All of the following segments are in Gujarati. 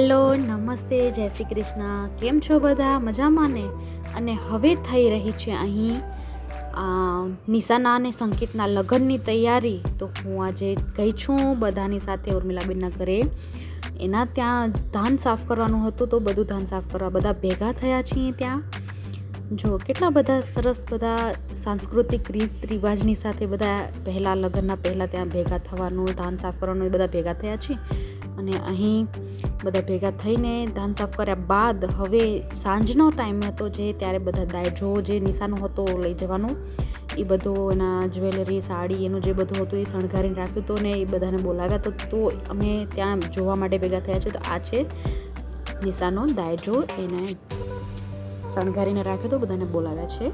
હેલો, નમસ્તે, જય શ્રી કૃષ્ણ. કેમ છો બધા? મજામાં ને? અને હવે થઈ રહી છે અહીં નિશાના અને સંકેતના લગ્નની તૈયારી. તો હું આજે ગઈ છું બધાની સાથે ઉર્મિલાબેનના ઘરે. એના ત્યાં ધાન સાફ કરવાનું હતું, તો બધું ધાન સાફ કરવા બધા ભેગા થયા છીએ ત્યાં. જો કેટલા બધા સરસ બધા સાંસ્કૃતિક રીત રિવાજની સાથે બધા પહેલાં લગ્નના પહેલાં ત્યાં ભેગા થવાનું, ધાન સાફ કરવાનું, એ બધા ભેગા થયા છીએ. અને અહીં બધા ભેગા થઈને ધાન સાફ કર્યા બાદ હવે સાંજનો ટાઈમ હતો, જે ત્યારે બધા દાયજો જે નિશાનો હતો લઈ જવાનું, એ બધું એના જ્વેલરી, સાડી, એનું જે બધું હતું એ શણગારીને રાખ્યું હતું ને એ બધાને બોલાવ્યા. તો અમે ત્યાં જોવા માટે ભેગા થયા છે. તો આ છે નિશાનો દાયજો, એને શણગારીને રાખ્યો તો બધાને બોલાવ્યા છે.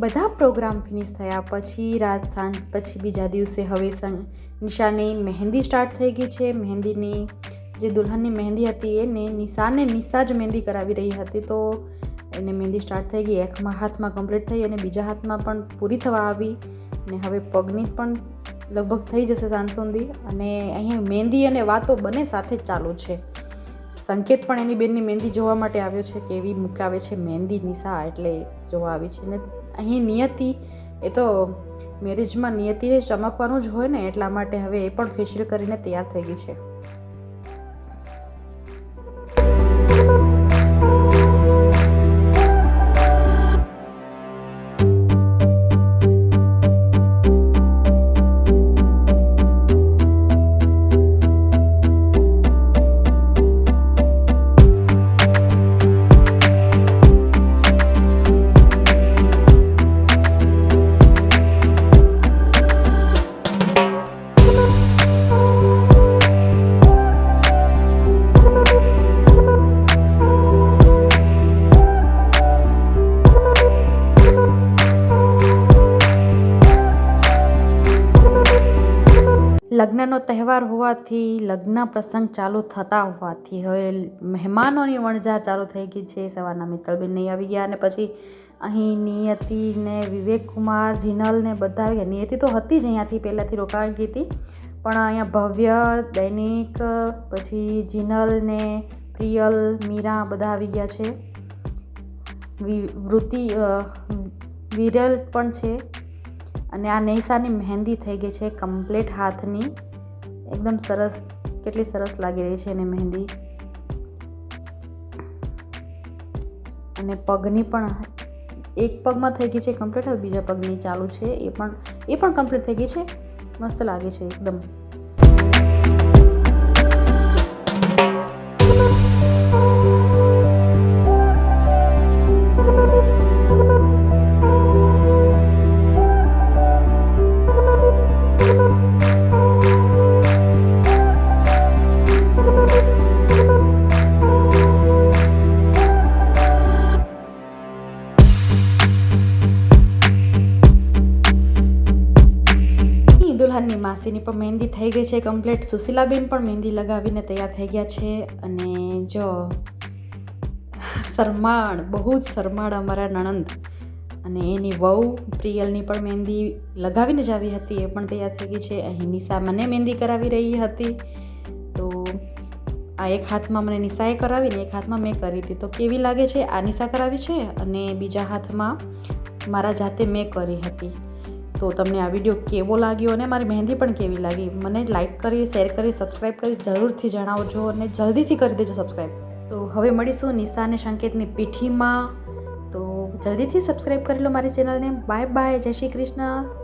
બધા પ્રોગ્રામ ફિનિશ થયા પછી રાત સાંજ પછી બીજા દિવસે હવે નિશાની મહેંદી સ્ટાર્ટ થઈ ગઈ છે. મહેંદીની જે દુલ્હનની મહેંદી હતી એને નિશા જ મહેંદી કરાવી રહી હતી. તો એને મહેંદી સ્ટાર્ટ થઈ ગઈ, એક હાથમાં કમ્પ્લીટ થઈ અને બીજા હાથમાં પણ પૂરી થવા આવી. અને હવે પગની પણ લગભગ થઈ જશે સાંજ સુધી. અને અહીં મહેંદી અને વાતો બંને સાથે જ ચાલુ છે. સંકેત પણ એની બેનની મહેંદી જોવા માટે આવ્યો છે કે એવી મુકાવે છે મહેંદી નિશા, એટલે જોવા આવી છે. ને અહીં નિયતિ, એ તો મેરેજમાં નિયતિને ચમકવાનું જ હોય ને, એટલા માટે હવે એ પણ ફેશિયલ કરીને તૈયાર થઈ ગઈ છે. લગ્નનો તહેવાર હોવાથી, લગ્ન પ્રસંગ ચાલુ થતા હોવાથી હવે મહેમાનોની વણઝાર ચાલુ થઈ ગઈ છે. સવારના મિત્તલબેન નહીં આવી ગયા અને પછી અહીં નિયતિ ને વિવેક કુમાર, જીનલ ને બધા આવી ગયા. નિયતિ તો હતી જ અહીંયાથી પહેલાંથી રોકાઈ ગઈ હતી, પણ અહીંયા ભવ્ય, દૈનિક, પછી જીનલ ને પ્રિયલ, મીરા બધા આવી ગયા છે. વિરલ પણ છે. અને આ નિશાની મહેંદી થઈ ગઈ છે કમ્પ્લીટ હાથની, એકદમ સરસ, કેટલી સરસ લાગી રહી છે એની મહેંદી. અને પગની પણ એક પગમાં થઈ ગઈ છે કમ્પ્લીટ, હવે બીજા પગની ચાલુ છે, એ પણ કમ્પ્લીટ થઈ ગઈ છે. મસ્ત લાગે છે એકદમ. દુલ્હનની માસીની પણ મહેંદી થઈ ગઈ છે કમ્પ્લીટ. સુશીલાબેન પણ મહેંદી લગાવીને તૈયાર થઈ ગયા છે. અને જો શરમાળ, બહુ જ શરમાળ અમારા નણંદ અને એની વહુ પ્રિયલની પણ મહેંદી લગાવીને જ આવી હતી, એ પણ તૈયાર થઈ ગઈ છે. અહીં નિશા મને મહેંદી કરાવી રહી હતી. તો આ એક હાથમાં મને નિશાએ કરાવીને એક હાથમાં મેં કરી હતી. તો કેવી લાગે છે? આ નિશા કરાવી છે અને બીજા હાથમાં મારા જાતે મેં કરી હતી. તો તમને આ વિડીયો કેવો લાગ્યો અને મારી મહેંદી પણ કેવી લાગી મને લાઈક કરી, શેર કરી, સબસ્ક્રાઈબ કરી જરૂરથી જણાવજો અને જલ્દીથી કરી દેજો સબસ્ક્રાઈબ. તો હવે મળીશું નિશા અને સંકેતની પીઠીમાં. તો જલ્દીથી સબસ્ક્રાઈબ કરી લો મારી ચેનલને. બાય બાય, જય શ્રી કૃષ્ણ.